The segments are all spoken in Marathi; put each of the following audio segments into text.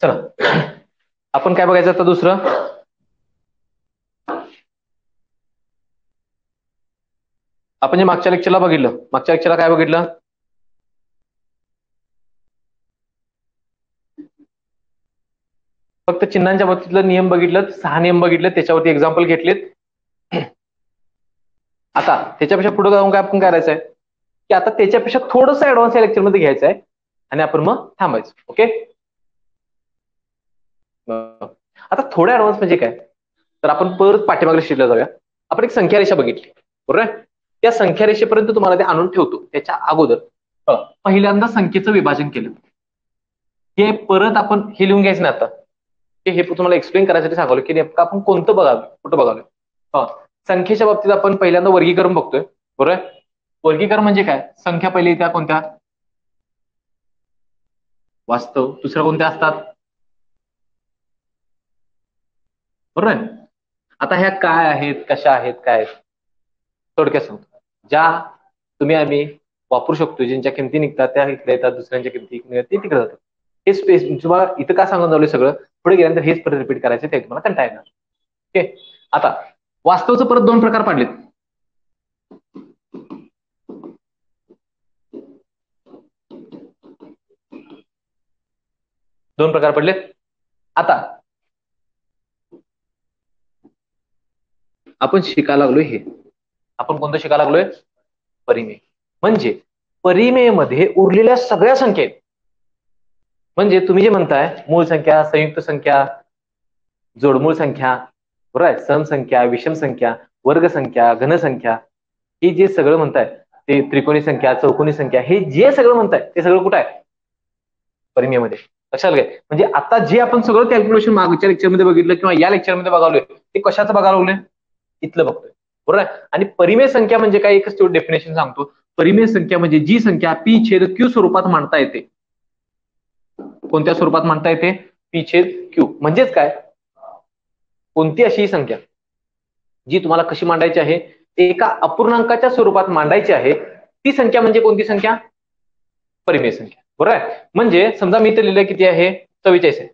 चला आपण काय बघायचं आता दुसरं. आपण जे मागच्या लेक्चरला बघितलं, मागच्या लेक्चरला काय बघितलं? फक्त चिन्हांच्या बाबतीतलं नियम बघितलं, 6 नियम बघितले, त्याच्यावरती एक्झाम्पल घेतलेत. आता त्याच्यापेक्षा पुढे जाऊन काय आपण करायचंय की आता त्याच्यापेक्षा थोडंसं ऍडव्हान्स या लेक्चर मध्ये घ्यायचं आहे आणि आपण मग थांबायचं. ओके, आता थोडं ऍडव्हान्स म्हणजे काय, तर आपण परत पाठीमागे शिकला जाऊया. आपण एक संख्या रेषा बघितली, बरोबर आहे? त्या संख्या रेषेपर्यंत तुम्हाला ते आणून ठेवतो. त्याच्या अगोदर पहिल्यांदा संख्येचं विभाजन केलं, हे परत आपण हे लिहून घ्यायचं नाही आता. हे तुम्हाला एक्सप्लेन करायसाठी सांगवलं की नेमकं आपण कोणतं बघावं, कुठं बघावं. संख्येच्या बाबतीत आपण पहिल्यांदा वर्गीकरण बघतोय, बरोबर आहे? वर्गीकरण म्हणजे काय, संख्या पहिले त्या कोणत्या, वास्तव, दुसऱ्या कोणत्या असतात, बरोबर आहे? आता ह्या काय आहेत, कशा आहेत, काय आहेत, थोडक्यात सांगतो. ज्या तुम्ही आम्ही वापरू शकतो, ज्यांच्या किमती निघतात त्या इकडे येतात, दुसऱ्यांच्या किमती ते तिकडे जातात. हे स्पेस तुम्हाला इथं का सांगून झालं सगळं, पुढे गेल्यानंतर हेच परत रिपीट करायचं, ते तुम्हाला कंटाळा येणार. ओके, आता वास्तवचं परत 2 प्रकार पाडलेत. दोन प्रकार पडलेत. आता आपण शिकायला लागलोय हे, आपण कोणतं शिकायला लागलोय, परिमेय. म्हणजे परिमेयमध्ये उरलेल्या सगळ्या संख्या आहेत. म्हणजे तुम्ही जे म्हणताय मूळ संख्या, संयुक्त संख्या, जोडमूळ संख्या, बरोबर आहे, समसंख्या, विषम संख्या, वर्ग संख्या, घनसंख्या, हे जे सगळं म्हणताय, ते त्रिकोणी संख्या, चौकोनी संख्या, हे जे सगळं म्हणताय ते सगळं कुठं आहे, परिमेयमध्ये. लक्षात घ्या. म्हणजे आता जे आपण सगळं कॅल्क्युलेशन मागच्या लेक्चरमध्ये बघितलं किंवा या लेक्चरमध्ये बघालोय, ते कशाचं बघायला लागलोय, इथलं बघतोय, बरोबर आहे? आणि परिमेय संख्या म्हणजे काय, एकच तेवढं डेफिनेशन सांगतो. परिमेय संख्या म्हणजे जी संख्या पी छेद क्यू स्वरूपात मांडता येते. कोणत्या स्वरूपात मांडता येते, पी छेद क्यू. म्हणजेच काय, कोणती अशी संख्या जी तुम्हाला कशी मांडायची आहे, एका अपूर्णांकाच्या स्वरूपात मांडायची आहे, ती संख्या म्हणजे कोणती संख्या, परिमेय संख्या, बरोबर आहे? म्हणजे समजा मी इथे लिहिलं किती आहे, 44 आहे.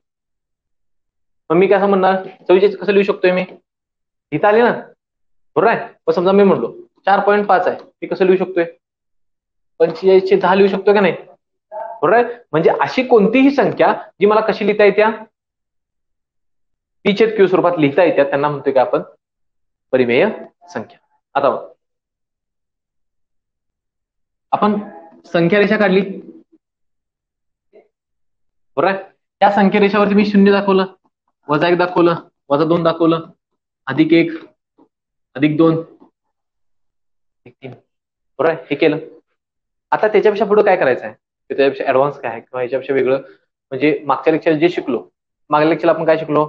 मग मी कसं म्हणणार, 44 कसं लिहू शकतोय मी, इथं आले ना, बरोबर आहे? मग समजा मी म्हणलो 4.5 आहे, मी कसं लिहू शकतोय, 45/10 लिहू शकतो का नाही, बरोबर आहे? म्हणजे अशी कोणतीही संख्या जी मला कशी लिहिता येत्या, पी छेद क्यू स्वरूपात लिहिता येत्या, त्यांना म्हणतोय का आपण परिमेय संख्या. आता आपण संख्या रेषा काढली, बरोबर आहे? त्या संख्या रेषावरती मी 0 दाखवलं, -1 दाखवलं, -2 दाखवलं, +1, +2, +3, बरोबर आहे? हे केलं. आता त्याच्यापेक्षा पुढे काय करायचं आहे, त्याच्यापेक्षा ऍडव्हान्स काय आहे किंवा याच्यापेक्षा वेगळं, म्हणजे मागच्या लेक्चर जे शिकलो, मागच्या लेक्चरला आपण काय शिकलो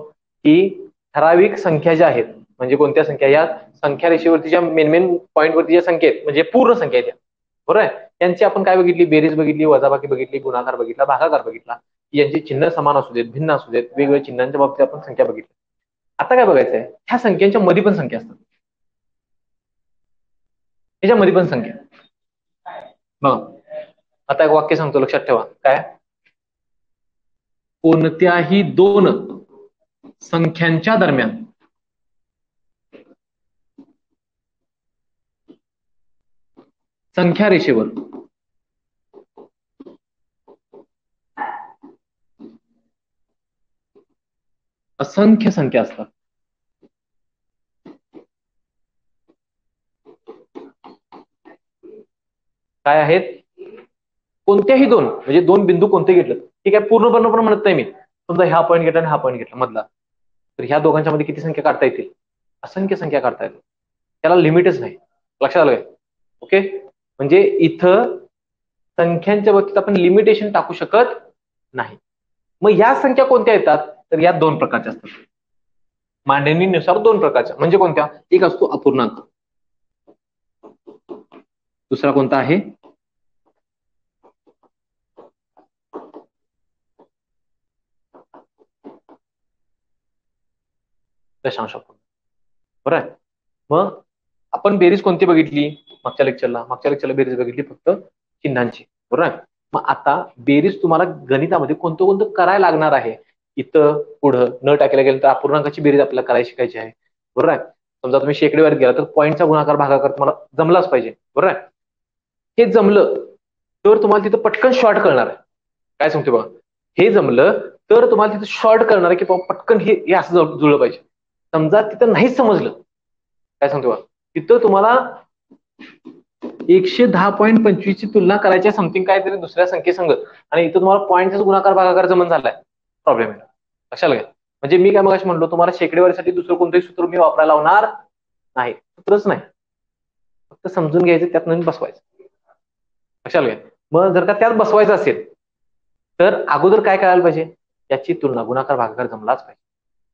की ठराविक संख्या ज्या आहेत, म्हणजे कोणत्या संख्या, या संख्या रेषेवरती ज्या मेन पॉईंटवरती ज्या संख्या आहेत, म्हणजे पूर्ण संख्या आहेत, बरोबर आहे? त्यांची आपण काय बघितली, बेरीज बघितली, वजाबाकी बघितली, गुणाकार बघितला, भागाकार बघितला, यांची चिन्ह समान असू देत, भिन्न असू देत, वेगवेगळ्या चिन्हांच्या बाबतीत आपण संख्या बघितली. आता काय बघायचंय, ह्या संख्यांच्या मध्ये पण संख्या असतात, ह्याच्यामध्ये पण संख्या बघा. आता एक वाक्य सांगतो, लक्षात ठेवा, काय, कोणत्याही 2 संख्यांच्या दरम्यान संख्या रेषेवर असंख्य संख्या असतात. काय आहेत, कोणत्याही 2, म्हणजे 2 बिंदू कोणते घेतलं, ठीक आहे, पूर्णपणे पण म्हणत नाही मी, समजा ह्या पॉईंट घेतला आणि हा पॉईंट घेतला मधला, तर ह्या दोघांच्या मध्ये किती संख्या काढता येतील, असंख्य संख्या काढता येतील, त्याला लिमिटच नाही. लक्षात आलं काय? ओके, म्हणजे इथं संख्यांच्या बाबतीत आपण लिमिटेशन टाकू शकत नाही. मग या संख्या कोणत्या येतात, तर या 2 प्रकारच्या असतात, मांडणीनुसार 2 प्रकारच्या. म्हणजे कोणत्या, एक असतो अपूर्णांक, दुसरा कोणता आहे दशांश अपूर्णांक, बरोबर आहे? मग आपण बेरीज कोणती बघितली मागच्या लेक्चरला बेरीज बघितली फक्त चिन्हांची, बरोबर आहे. मग आता बेरीज तुम्हाला गणितामध्ये कोणतं कोणतं करायला लागणार आहे. इथं पुढं न टाकायला गेलं तर अपूर्णांकाची बेरीज आपल्याला करायला शिकायची आहे, बरोबर आहे. समजा तुम्ही शेकडेवारीत गेला तर पॉईंटचा गुणाकार भागाकार तुम्हाला जमलाच पाहिजे, बरोबर आहे. हे जमलं तर तुम्हाला तिथं पटकन शॉर्ट कळणार आहे. काय सांगते बघा, हे जमलं तर तुम्हाला तिथं शॉर्ट करणार आहे की पटकन हे असं जुळलं पाहिजे. समजा तिथं नाहीच समजलं, काय सांगतो बघा, तिथं तुम्हाला 110.25 ची तुलना करायची समथिंग काहीतरी दुसऱ्या संख्येसंग आणि इथं तुम्हाला पॉईंटचा गुणाकार भागाकार जमन झालाय, प्रॉब्लेम आहे. लक्षात घ्या. म्हणजे मी काय मगाशी म्हणलो तुम्हाला शेकडेवारीसाठी दुसरं कोणतंही सूत्र मी वापरायला लावणार नाही, सूत्रच नाही, फक्त समजून घ्यायचं त्यात बसवायचं. लक्षात घ्या. मग जर का त्यात बसवायचं असेल तर अगोदर काय करायला पाहिजे, याची तुलना गुणाकार भागाकार जमलाच पाहिजे.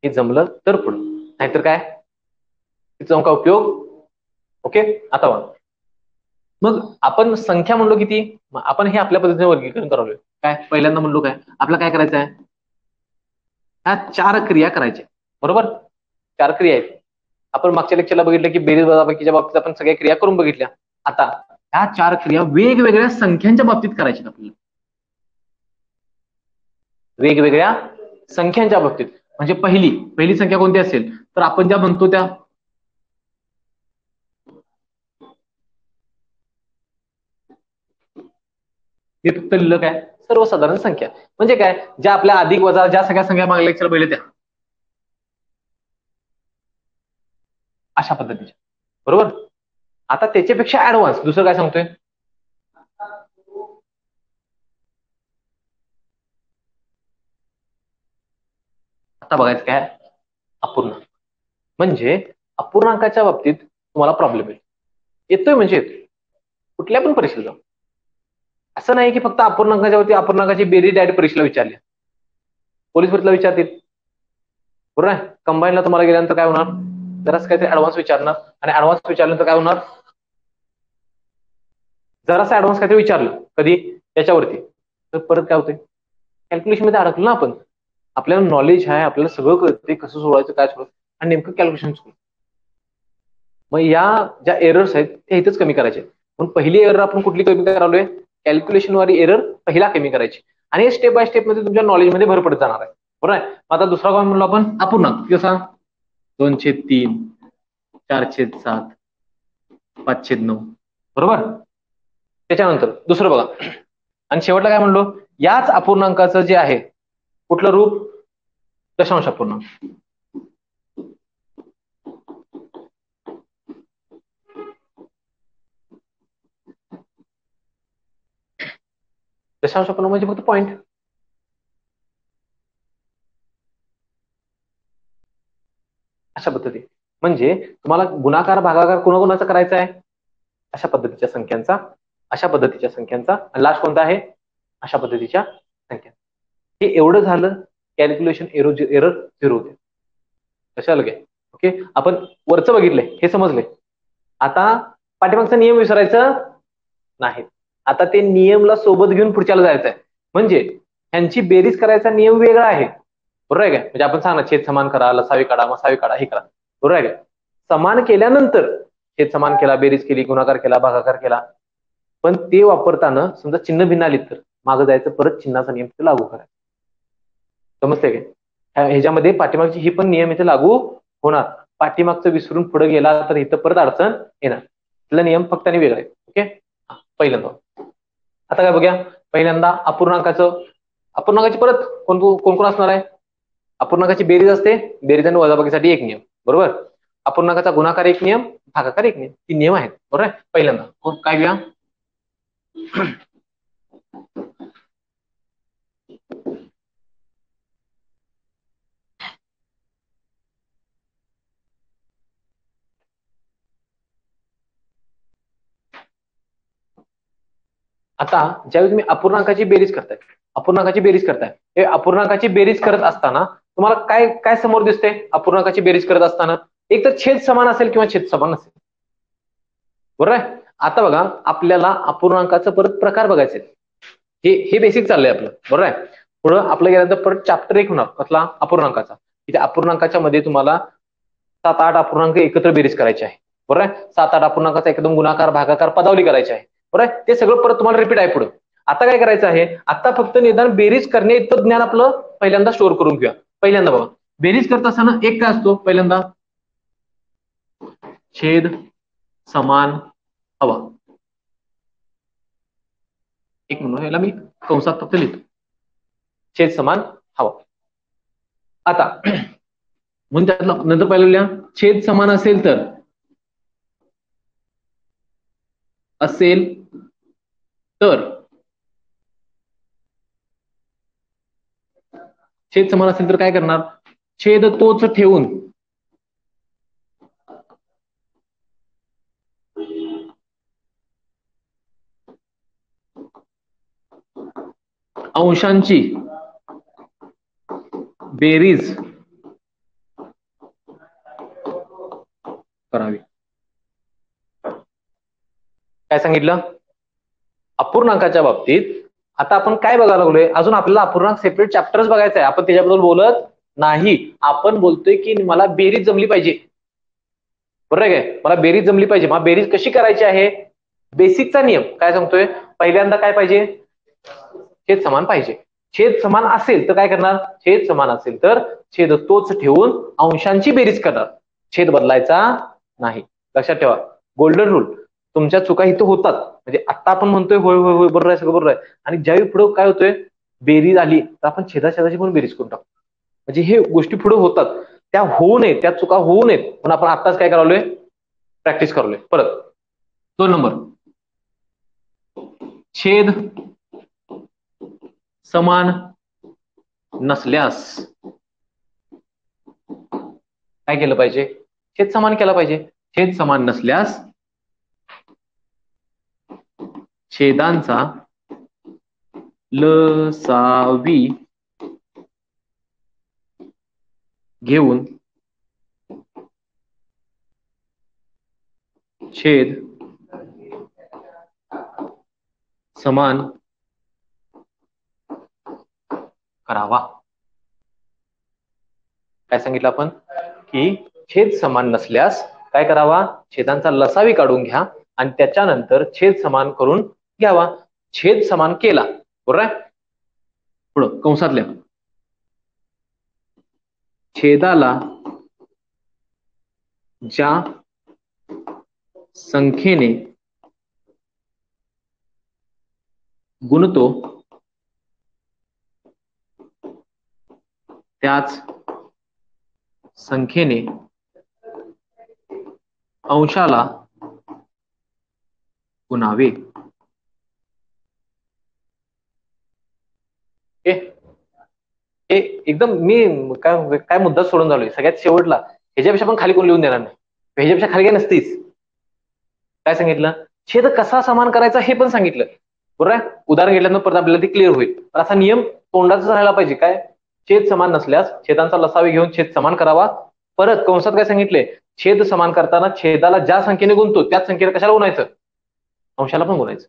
हे जमलं तर पुढं, नाहीतर काय तिचा का उपयोग. ओके. आता मग आपण संख्या म्हणलो किती, आपण हे आपल्या पद्धतीने वर्गीकरण करावं. काय पहिल्यांदा म्हणलो काय आपल्याला काय करायचं आहे, ह्या 4 क्रिया करायच्या, बरोबर. 4 क्रिया आहेत. आपण मागच्या लेक्चरला बघितलं की बेरीज वजाबाकीच्या बाबतीत आपण सगळ्या क्रिया करून बघितल्या. आता ह्या 4 क्रिया वेगवेगळ्या संख्यांच्या बाबतीत करायच्या आपल्याला, वेगवेगळ्या संख्यांच्या बाबतीत. म्हणजे पहिली संख्या कोणती असेल तर आपण ज्या म्हणतो त्या हे फक्त लिहिलं काय सर्वसाधारण संख्या, म्हणजे काय ज्या आपल्या अधिक वजा ज्या सगळ्या संख्या मागल्या लेक्चर पहिले त्या अशा पद्धतीच्या, बरोबर. आता त्याच्यापेक्षा ऍडव्हान्स दुसरं काय सांगतोय, आता बघायचं काय अपूर्णांक. म्हणजे अपूर्णांकाच्या बाबतीत तुम्हाला प्रॉब्लेम येतोय म्हणजे येतोय कुठल्या पण परीक्षेला जाऊ. असं नाही की फक्त अपूर्णांकाच्या बाबतीत अपूर्णांकाची बेरीज डायरेक्ट परीक्षेला विचारली, पोलीस भरतीला विचारतील, बरोबर आहे. कंबाईनला तुम्हाला गेल्यानंतर काय होणार, जरासं काहीतरी ऍडव्हान्स विचारणार आणि ऍडव्हान्स विचारल्यानंतर काय होणार, जरासं ऍडव्हान्स काहीतरी विचारलं कधी त्याच्यावरती तर परत काय होतंय, कॅल्क्युलेशन मध्ये अडकलो ना आपण. आपल्याला नॉलेज आहे, आपल्याला सगळं कळते कसं सोडवायचं काय सोडवायचं आणि नेमकं कॅल्क्युलेशन सोडलं. मग या ज्या एरर्स आहेत त्या इथंच कमी करायचे. पण पहिली एरर आपण कुठली कमी करालोय, कॅल्क्युलेशन वाली एरर पहिला कमी करायची आणि स्टेप बाय स्टेप मध्ये तुमच्या नॉलेज मध्ये भर पडत जाणार आहे, बरोबर आहे. आता दुसरा काय म्हणलो आपण अपूर्णांक, कसा 2/3, 4/7, 5/9, बरोबर. त्याच्यानंतर दुसरं बघा आणि शेवटला काय म्हणलो, याच अपूर्णांकाचं जे आहे कुठलं रूप, दशांश अपूर्णांक. दशांश अपूर्णांक म्हणजे फक्त पॉईंट. अशा पद्धती म्हणजे तुम्हाला गुणाकार भागाकार कोणाकोणाचा करायचा आहे, अशा पद्धतीच्या संख्यांचा, अशा पद्धतीच्या संख्यांचा आणि लास्ट कोणता आहे, अशा पद्धतीच्या संख्या. हे एवढं झालं कॅल्क्युलेशन एरर 0 होते. कशाला घ्या. ओके. आपण वरचं बघितलंय हे समजलंय. आता पाठीमागचा नियम विसरायचं नाही. आता ते नियमला सोबत घेऊन पुढच्याला जायचं आहे. म्हणजे ह्यांची बेरीज करायचा नियम वेगळा आहे, बरोबर आहे का. म्हणजे आपण सांगणार छेद समान करा, लसावी काढा, मसावी काढा, हे करा, बरोबर आहे का. समान केल्यानंतर छेद समान केला, बेरीज केली, गुणाकार केला, भागाकार केला, पण ते वापरताना समजा चिन्ह भिन्न आली तर मागं जायचं, परत चिन्हाचा नियम लागू करायचा. समजते काय. ह्याच्यामध्ये पाठीमागची ही पण नियम इथे लागू होणार. पाठीमागचं विसरून पुढे गेला तर इथं परत अडचण येणार. तिथला नियम फक्त आणि वेगळा आहे. ओके. पहिल्यांदा आता काय बघूया, पहिल्यांदा अपूर्णांकाची परत कोण कोण असणार आहे, अपूर्णांकाची बेरीज असते, बेरीज आणि वजाबाकीसाठी एक नियम, बरोबर. अपूर्णांकाचा गुणाकार एक नियम, भागाकार एक नियम, 3 नियम आहेत, बरोबर आहे. पहिल्यांदा काय घेऊया, आता ज्यावेळी तुम्ही अपूर्णांकाची बेरीज करताय हे अपूर्णांकाची बेरीज करत असताना तुम्हाला काय काय समोर दिसते, अपूर्णांकाची बेरीज करत असताना एक तर छेद समान असेल किंवा छेद समान नसेल, बरोबर आहे. आता बघा आपल्याला अपूर्णांकाचा परत प्रकार बघायचे, हे बेसिक चाललंय आपलं, बरोबर आहे. पुढं आपलं गेल्यानंतर परत चॅप्टर 1 होणार कसला, अपूर्णांकाचा. इथे अपूर्णांकाच्या मध्ये तुम्हाला 7-8 अपूर्णांक एकत्र बेरीज करायची आहे, बरोबर आहे. 7-8 अपूर्णांकाचा एकदम गुणाकार भागाकार पदावली करायची आहे. बरोबर आहे. ते सगळं परत तुम्हाला रिपीट आहे पुढे. आता काय करायचं आहे, आता फक्त निदान बेरीज करणे इतकं ज्ञान आपलं पहिल्यांदा स्टोअर करून घेऊया. पहिल्यांदा बघा, बेरीज करत असताना एक काय असतो पहिल्यांदा, छेद समान हवा. एक म्हणून याला मी कंसात फक्त लिहितो, छेद समान हवा. आता म्हणून त्यातला नंतर पहिलं लिहा, छेद समान असेल तर छेद समान असेल तर काय करणार, छेद तोच ठेवून अंशांची बेरीज करावी. काय सांगितलं, अपूर्णांकाच्या बाबतीत आता आपण काय बघायला लागलोय, अजून आपल्याला अपूर्णांक सेपरेट चॅप्टरच बघायचं आहे, आपण त्याच्याबद्दल बोलत नाही. आपण बोलतोय की मला बेरीज जमली पाहिजे, बरोबर आहे काय, मला बेरीज जमली पाहिजे. मला बेरीज कशी करायची आहे, बेसिकचा नियम काय सांगतोय, पहिल्यांदा काय पाहिजे, छेद समान पाहिजे. छेद समान असेल तर काय करणार, छेद समान असेल तर छेद तोच ठेवून अंशांची बेरीज करणार, छेद बदलायचा नाही. लक्षात ठेवा, गोल्डन रूल. तुमच्या चुका इथं होतात, म्हणजे आता आपण म्हणतोय होय होय होय बरोबर आहे, सगळं बरोबर आहे, आणि ज्यावेळी पुढे काय होतोय, बेरीज आली तर आपण छेदाची पण बेरीज करून टाकतो. म्हणजे हे गोष्टी पुढे होतात, त्या होऊ नयेत, त्या चुका होऊ नयेत म्हणून आपण आताच काय करालोय, प्रॅक्टिस करलोय. परत 2 नंबर, छेद समान नसल्यास काय केलं पाहिजे, छेद समान केला पाहिजे. छेद समान नसल्यास छेदांचा लसावी घेऊन छेद समान करावा. काय सांगितलं आपण, की छेद समान नसल्यास काय करावा, छेदांचा लसावी काढून घ्या आणि त्याच्यानंतर छेद समान करून घ्यावा. छेद समान केला, बरोबर आहे. पुढं कंसातल्या छेदाला ज्या संख्येने गुणतो त्याच संख्येने अंशाला गुणावे. हे एकदम मी काय मुद्दा सोडून झालोय सगळ्यात शेवटला, ह्याच्यापेक्षा पण खाली कोण लिहून देणार नाही, ह्याच्यापेक्षा खाली काय नसतीच. काय सांगितलं, छेद कसा समान करायचा हे पण सांगितलं, बरोबर आहे. उदाहरण घेतल्यानंतर परत आपल्याला ते क्लिअर होईल. पण असा नियम तोंडाचा राहायला पाहिजे, काय, छेद समान नसल्यास छेदांचा लसावी घेऊन छेद समान करावा. परत कंसात काय सांगितले, छेद समान करताना छेदाला ज्या संख्येने गुणतो त्याच संख्येने कशाला गुणायचं, अंशाला पण गुणायचं.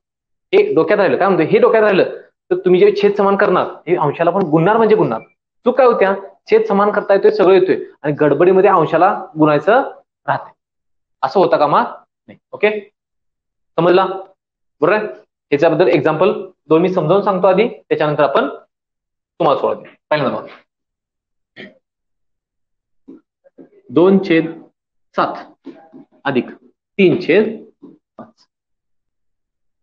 हे डोक्यात राहिलं, काय म्हणतो, हे डोक्यात राहिलं तर तुम्ही जे छेद समान करणार हे अंशाला पण गुणणार, म्हणजे गुणणार. चूक काय होत्या, छेद समान करता येतोय, सगळं येतोय, आणि गडबडीमध्ये अंशाला गुणायचं राहते, असं होता कामा नाही. ओके, समजला, बरोबर आहे. ह्याच्याबद्दल एक्झाम्पल 2 मी समजावून सांगतो आधी, त्याच्यानंतर आपण तुम्हाला सोडवतो. पहिल्यांदा 2/7 अधिक 3/5.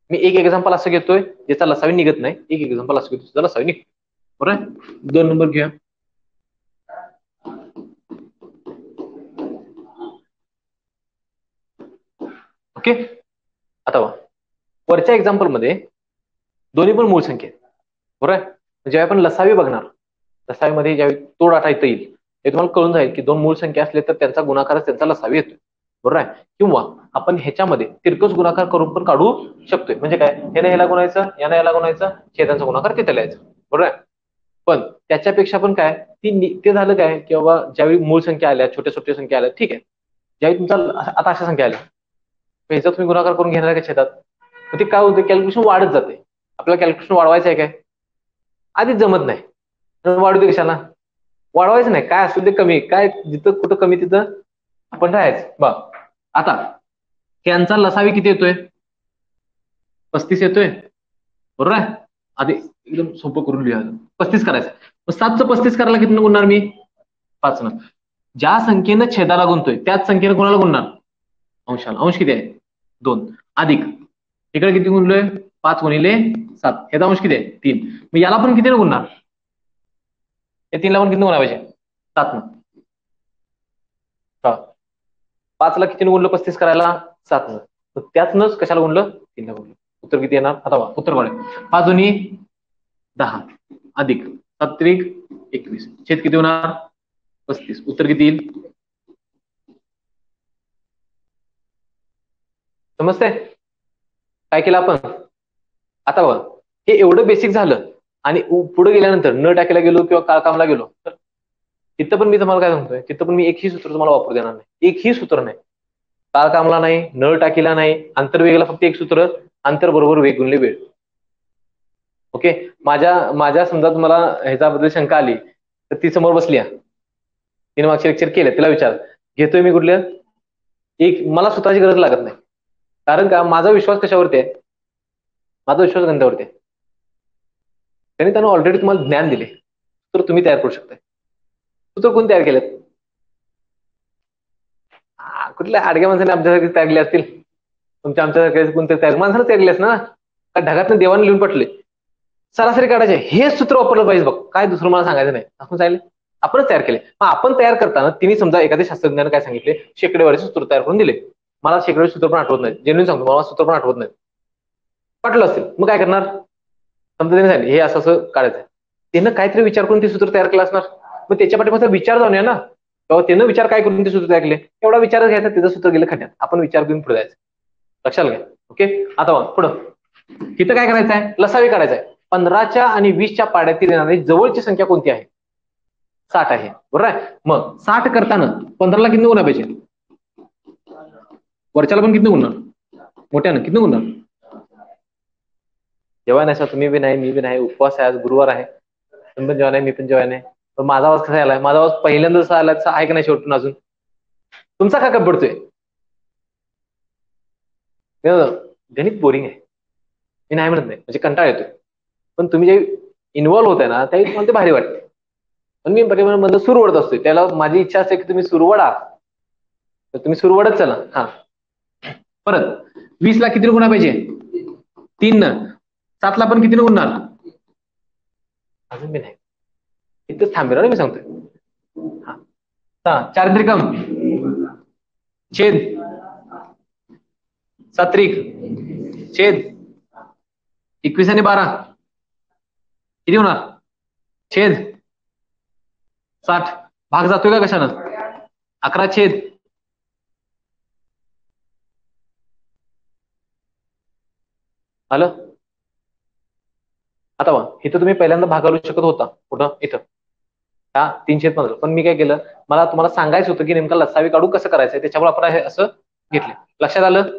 मी एक एक्झाम्पल असं घेतोय ज्याचा लसावी निघत नाही, एक एक्झाम्पल असं घेतो ज्याचा लसावी निघतो, बरोबर आहे. 2 नंबर घेऊया. ओके, आता वरच्या एक्झाम्पल मध्ये दोन्ही पण मूळ संख्या आहेत, बरोबर आहे. जेव्हा आपण लसावी बघणार, लसावीमध्ये ज्यावेळी तोड आठवता येईल हे तुम्हाला कळून जाईल की 2 मूळ संख्या असले तर त्यांचा गुणाकारच त्यांचा लसावी येतो, बरोबर आहे. किंवा आपण ह्याच्यामध्ये तिरकस गुणाकार करून पण काढू शकतोय. म्हणजे काय, ह्याने ह्याला गुणायचं, याने याला गुणायचं, छेदांचा गुणाकार तिथे लिहायचं, बरोबर आहे. पण त्याच्यापेक्षा पण काय, ते झालं काय की बाबा ज्यावेळी मूळ संख्या आल्या, छोट्या छोट्या संख्या आल्या, ठीक आहे. ज्यावेळी तुमचा आता अशा संख्या आल्या, ह्याचा तुम्ही गुणाकार करून घेणार का छेदात, ते काय होतं, कॅल्क्युलेशन वाढत जाते. आपल्याला कॅल्क्युलेशन वाढवायचं आहे काय, आधीच जमत नाही, वाढू दे कशाला, वाढवायचं नाही, काय असू दे कमी, काय जिथं कुठं कमी तिथं आपण राहायचं. बघ आता यांचा लसावी किती येतोय, 35 येतोय, बरोबर आहे. आधी एकदम सोपं करून लिहा. 35 करायचं. मग 7चं 35 करायला किती गुणणार मी? 5 न. ज्या संख्येनं छेदाला गुणतोय त्याच संख्येनं कोणाला गुणणार? अंशाला. अंश किती आहे? 2 अधिक इकडे किती गुणलोय? 5 गुणिले 7. ह्याचा अंश किती आहे? 3. मग याला पण किती गुणणार? या 3 ला पण किती गुणा पाहिजे? 7 न. 5 ला किती गुणलं 35 करायला? 7 न. तर त्यातनंच कशाला गुणलं? 3 ला गुणलं. उत्तर किती येणार? आता उत्तर काढ. 5 दुनी 10 अधिक 7 त्रिक 21. छेद किती होणार? 35. उत्तर किती येईल? समजतंय काय केलं आपण? आता बघा, हे एवढं बेसिक झालं आणि पुढे गेल्यानंतर न टाकायला गेलो किंवा काळकामला गेलो तर तिथं पण मी तुम्हाला काय सांगतोय, तिथं पण मी एकही सूत्र तुम्हाला वापरू देणार नाही. एकही सूत्र नाही. काळकामला नाही, नळ टाकीला नाही, आंतरवेगाला फक्त एक सूत्र, अंतर बरोबर वेग गुणले वेळ. ओके. माझ्या समजा तुम्हाला ह्याच्याबद्दल शंका आली तर ती समोर बसली आहे, तिने मागचे लेक्चर केलं, तिला विचार घेतोय मी कुठल्या एक, मला स्वतःची गरज लागत नाही. कारण का माझा विश्वास कशावरती आहे? माझा विश्वास गणितावरती आहे. त्याने ऑलरेडी तुम्हाला ज्ञान दिले, तर तुम्ही तयार करू शकताय. सूत्र कोण तयार केलेत? कुठल्या आडग्या माणसाने आमच्यासारखे तयार केले असतील? आमच्यासारखे कोणते तयार माणसाने तयार केलेस ना? ढगातनं देवाने लिहून पटले, सरासरी काढायचे, हे सूत्र वापरलं पाहिजे बघ. काय दुसरं मला सांगायचं नाही. आपण चालेल आपणच तयार केले. मग आपण तयार करताना तिने समजा एखाद्या शास्त्रज्ञाने काय सांगितले, शेकडेवारीचे सूत्र तयार करून दिले. मला शेकडेवारी सूत्र पण आठवत नाही, जेन्युइन सांगतो, मला सूत्र पण आठवत नाही. पटलं असेल मग काय करणार? समजा त्याने सांगितलं हे असं असं काढायचं, त्यानं काहीतरी विचार करून ते सूत्र तयार केलं असणार. मग त्याच्या पाठीमागचा विचार जाऊन या ना, तेव्हा त्यानं विचार काय करून ते सूत्र तयार केले, एवढा विचार घ्यायचा, त्याचं सूत्र गेलं खड्ड्यात. आपण विचार घेऊन पुढे जायचं. लक्षात घ्या. ओके. आता पुढं इथं काय करायचं आहे? लसावी काढायचा आहे. 15च्या आणि 20च्या पाड्यातील येणारी जवळची संख्या कोणती आहे? 60 आहे, बरोबर आहे. मग 60 करताना 15ला किती गुणा पाहिजे? वरच्याला पण किती गुणणार? मोठ्यानं किती गुणणार? जेव्हा नाही तुम्ही बी नाही, मी बी नाही, उपवास आहे, आज गुरुवार आहे, तुम्ही पण जेव्हा नाही, मी पण जेव्हा नाही. पण माझा आवाज कसा आलाय? माझा आवाज पहिल्यांदाच आला आहे का नाही शेवटून? अजून तुमचा का कप पडतोय? गणित बोरिंग आहे, मी नाही म्हणत नाही, म्हणजे कंटाळ येतोय. पण तुम्ही जे इन्व्हॉल्व्ह होताय ना त्यावेळी तुम्हाला ते भारी वाटते. पण मी म्हणजे सुरवडत असतोय, त्याला माझी इच्छा असते की तुम्ही सुरवडा, तर तुम्ही सुरवडत चला. हा परत 20ला किती गुणा पाहिजे? 3 न. 7ला पण किती गुणणार? अजून मी नाही, इथंच थांबेल मी सांगतोय. हा 4 त्रिकम छेद 7 त्रिक छेद 21 आणि 12 किती होणार? छेद 60. भाग जातोय का कशानं? 11 छेद आलं. आता इथं तुम्ही पहिल्यांदा भाग घालू शकत होता, कुठं? इथं 315. पण मी काय केलं, मला तुम्हाला सांगायचं होतं की नेमका लसावी काढू कसं करायचंय, त्याच्यामुळे आपण हे असं घेतले. लक्षात आलं?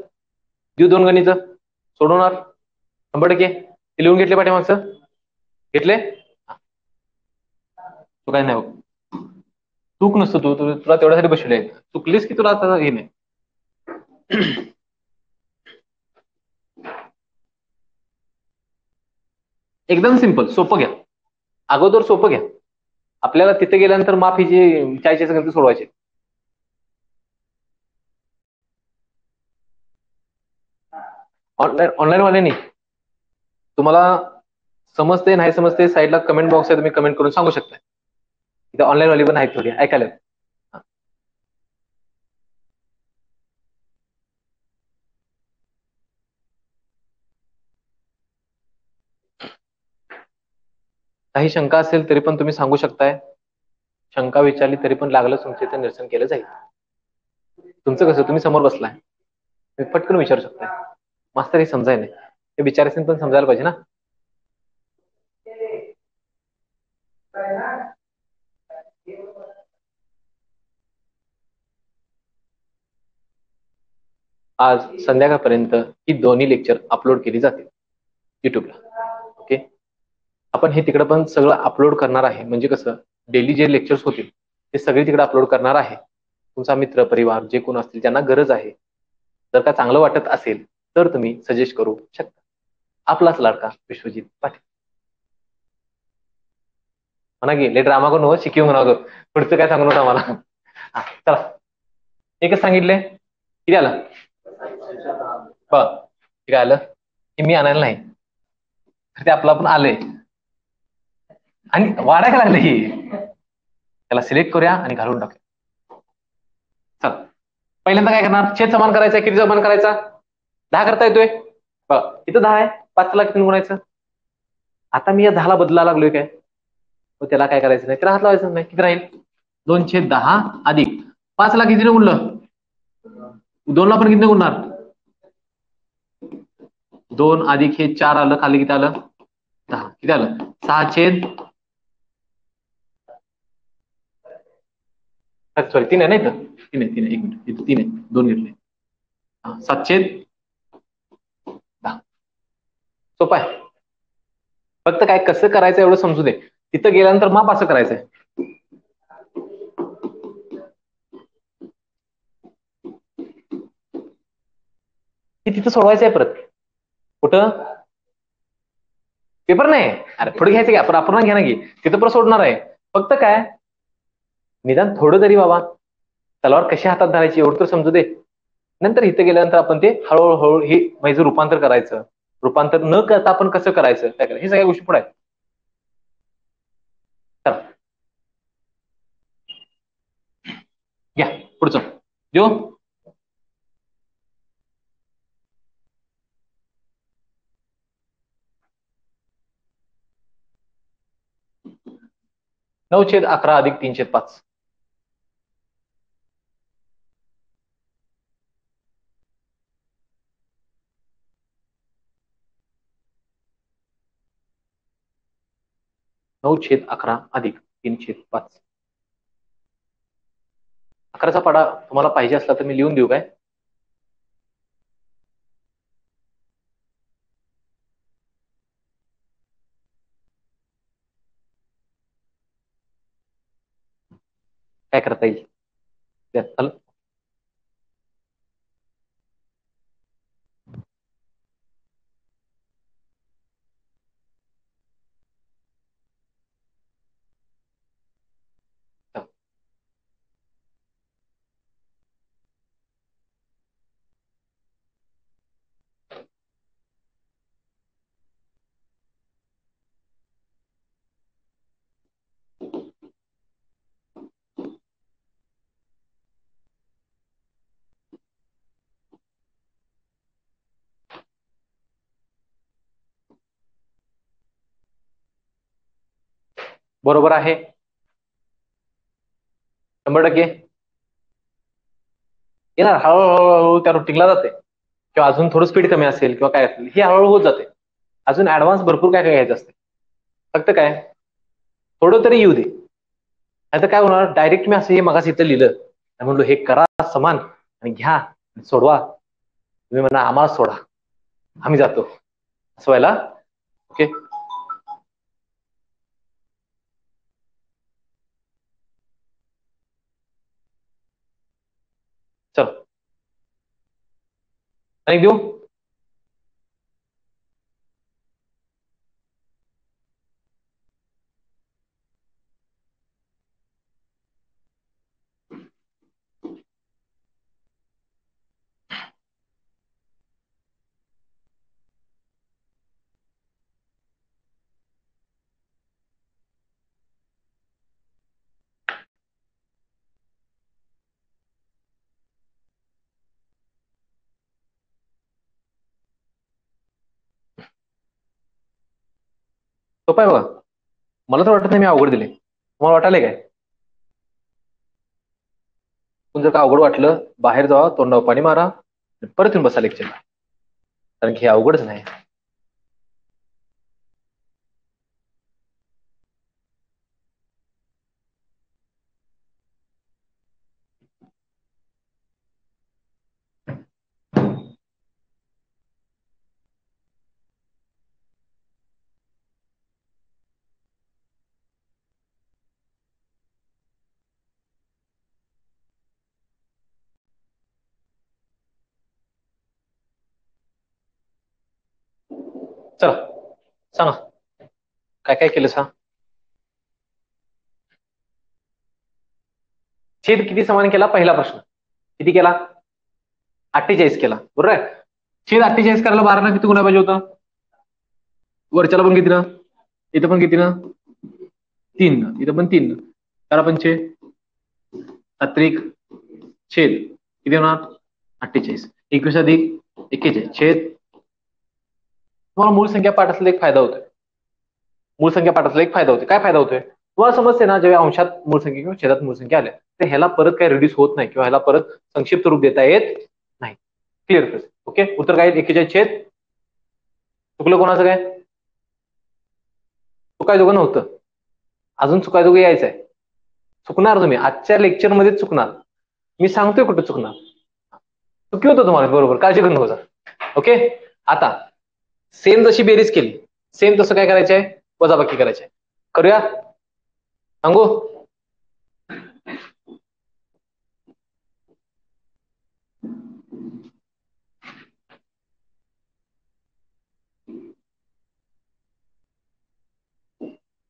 देऊ 2 गणित सोडवणार 100%. ते लिहून घेतले पाठीमागचं? घेतले? तू काय नाही बघ, चूक नसतो, तुला तेवढ्यासाठी बसले, चुकलीस की तुला आता हे नाही. एकदम सिंपल, सोपं घ्या. अगोदर सोपं घ्या. आपल्याला तिथे गेल्यानंतर माफीचे 40 गणित सोडवायचे. ऑनलाईन वाल्यानी तुम्हाला समजते नाही समजते, साईडला कमेंट बॉक्स आहे, तुम्ही कमेंट करून सांगू शकता. इथे ऑनलाईन वाली पण आहेत थोडी, ऐकायला. काही शंका असेल तरी पण तुम्ही सांगू शकताय. शंका विचारली तरी पण लागलं तुमचे ते निरसन केलं जाईल. तुमचं कसं, तुम्ही समोर बसलाय, तुम्ही पटकन विचारू शकताय. मास्तर हे समजाय नाही, ते विचारायचं पण समजायला पाहिजे ना. आज संध्याकाळपर्यंत ही दोन्ही लेक्चर अपलोड केली जातील युट्यूबला. ओके. आपण हे तिकडे पण सगळं अपलोड करणार आहे, म्हणजे कसं डेली जे लेक्चर्स होतील ते सगळे तिकडे अपलोड करणार आहे. तुमचा मित्र परिवार जे कोण असतील ज्यांना गरज आहे, जर का चांगलं वाटत असेल तर तुम्ही सजेस्ट करू शकता. आपलाच लाडका विश्वजित पाटील. म्हणा की लय ड्रामा करून शिकवू म्हणा पुढचं काय सांगू नका मला. हा, चला एकच सांगितले किती आलं ब काय आलं की मी आणायला नाही ते आपलं आपण आलंय आणि वाढायला लागलं ही. त्याला सिलेक्ट करूया आणि घालून टाकूया. चला पहिल्यांदा काय करणार छेद समान करायचा किती समान करायचा 10 करता येतोय इथं 10 आहे 5 ला किती गुणायचं. आता मी या 10 ला बदलायला लागलोय काय मग त्याला काय करायचं नाही त्याला हात लावायचं नाही किती राहील 2/10 अधिक 5 ला किती गुणलं 2 ला पण किती गुणणार 2 अधिक हे 4 आलं खाली किती आलं 10 किती आलं 6 सॉरी 3 आहे ना इथं 3 आहे 3 आहे 1 मिनिट इथं 3 आहे 2 घेतले 7/10 सोपं आहे. फक्त काय कसं करायचं एवढं समजू दे तिथं गेल्यानंतर माप असं करायचंय. की तिथं सोडवायचं आहे परत कुठं पेपर नाही अरे पुढे घ्यायचं की आपण घ्या ना की तिथं परत सोडणार आहे फक्त काय निदान थोडं तरी बाबा तलवार कशी हातात धरायची एवढं तर समजू दे. नंतर इथं गेल्यानंतर आपण ते हळूहळू हे माझं रूपांतर करायचं रूपांतर न करता आपण कसं करायचं काय करायचं हे सगळ्या गोष्टी पुढे आहेत. चला घ्या पुढचं देऊ 9/11 अधिक 3/5 9/11 अधिक 3/5 11चा पाडा तुम्हाला पाहिजे असला तर मी लिहून देऊ काय काय करता येईल द्या. बरोबर आहे 100% येणार हळूहळू त्या रुटीनला जाते किंवा अजून थोडं स्पीड कमी असेल किंवा काय असेल हे हळूहळू होत जाते. अजून ऍडव्हान्स भरपूर काय काय घ्यायचं असते फक्त काय थोडं तरी येऊ दे नाही तर काय होणार डायरेक्ट मी असं हे मगाच इथं लिहिलं आणि म्हणलो हे करा समान आणि घ्या सोडवा तुम्ही म्हणा आम्हाला सोडा आम्ही जातो असं व्हायला ओके. चलो आणि देऊ सोपं आहे बघा मला तर वाटत नाही मी अवघड दिले तुम्हाला वाटायला काय पण जर का अवघड वाटलं बाहेर जावा तोंडावर पाणी मारा परत येऊन बसा लेक्चरला कारण की हे अवघडच नाही. चला सांगा काय काय केलं सांग. छेद किती समान केला पहिला प्रश्न. किती केला? 48 केला. बरोबर आहे. छेद 48 करायला 12 किती गुणा पाहिजे होतं? वरच्याला पण किती ना, इथं पण किती ना, 3 न, इथं पण 3 न. 4 पंचे 7 छेद किती होणार? 48. 21 अधिक 41 छेद. तुम्हाला मूळ संख्या पाठ असलेला एक फायदा होतोय. मूळ संख्या पाठ असलेला एक फायदा होतोय. काय फायदा होतोय? तुम्हाला समजते ना, जेव्हा अंशात मूळ संख्या किंवा छेदात मूळ संख्या आल्या तर ह्याला परत काही रिड्यूस होत नाही किंवा ह्याला परत संक्षिप्त रूप देता येत नाही. क्लिअर? ओके. उत्तर काय? 41 छेद. चुकलं कोणाचं काय? चुकायजोगं नव्हतं, अजून चुकायजोगं यायचंय. चुकणार तुम्ही आजच्या लेक्चर मध्ये चुकणार. मी सांगतोय कुठं चुकणार. चुकी होतं तुम्हाला, बरोबर, काळजी करू नका. ओके. आता सेम जशी बेरीज केली सेम तसं काय करायचंय? वजाबाकी करायचंय. करूया? सांगू?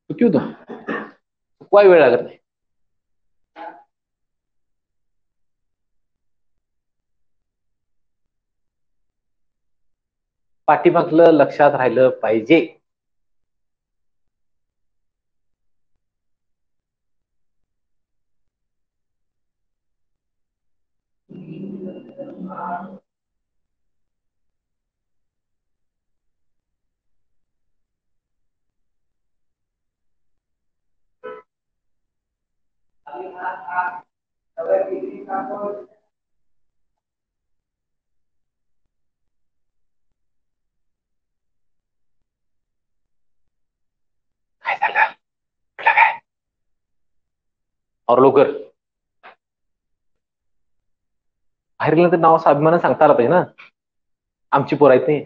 चुकी होतं, चुकवाय वेळ लागत नाही. पाठीमागलं लक्षात राहिलं पाहिजे. काय झालं? काय और लवकर बाहेर गेलं तर नाव अभिमानाने सांगता आलं पाहिजे ना, आमची पोरं आहेत नाही.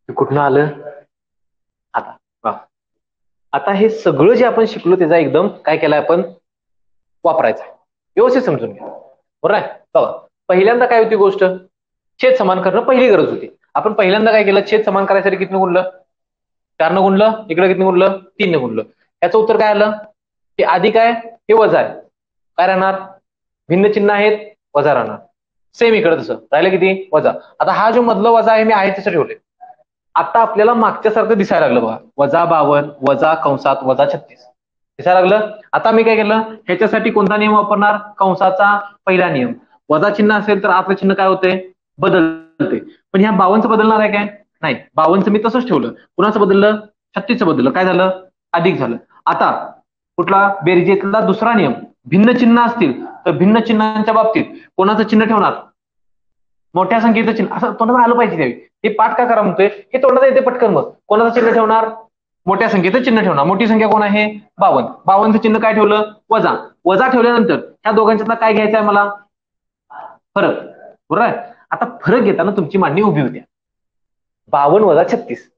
कुठनं आलं? आता आता हे सगळं जे आपण शिकलो त्याचा एकदम काय केलंय आपण? वापरायचा. व्यवस्थित समजून घ्या. बरोबर आहे? बघा, पहिल्यांदा काय होती गोष्ट? छेद समान करणं पहिली गरज होती. आपण पहिल्यांदा काय केलं? छेद समान करायसाठी किती गुणलं? 4 न गुणलं. इकडे किती गुणलं? 3 न गुणलं. याचं उत्तर काय आलं? हे अधिक आहे, हे वजा आहे. काय राहणार? भिन्न चिन्ह आहेत, वजा राहणार. सेम इकडे तसं राहिलं किती? वजा. आता हा जो मधलं वजा आहे मी आहे तसं ठेवले. आता आपल्याला मागच्या सारखं दिसायला लागलं बघा. -52 वजा कंसात वजा 36 दिसायला लागलं. आता मी काय केलं? ह्याच्यासाठी कोणता नियम वापरणार? कंसाचा पहिला नियम. वजा चिन्ह असेल तर आतलं चिन्ह काय होते? बदलते. पण ह्या 52चं बदलणार आहे काय? नाही. 52चं मी तसंच ठेवलं. कुणाचं बदललं? 36चं बदललं. काय झालं? अधिक झालं. आता कुठला? बेरजेतला दुसरा नियम. भिन्न चिन्ह असतील तर भिन्न चिन्हांच्या बाबतीत कोणाचं चिन्ह ठेवणार? मोठ्या संख्येचं चिन्ह. असं तोंडात आलं पाहिजे त्यावेळी. हे पाठ का करा म्हणतोय? हे तोंडात येते पटकन. मग कोणाचं चिन्ह ठेवणार? मोठ्या संख्येचं चिन्ह ठेवणार. मोठी संख्या कोण आहे? 52. 52चं चिन्ह काय ठेवलं? वजा. वजा ठेवल्यानंतर ह्या दोघांच्यातला काय घ्यायचा आहे मला? फरक. बरोबर आहे? आता फरक घेताना तुमची मांडणी उभी होत्या. 52 वजा 36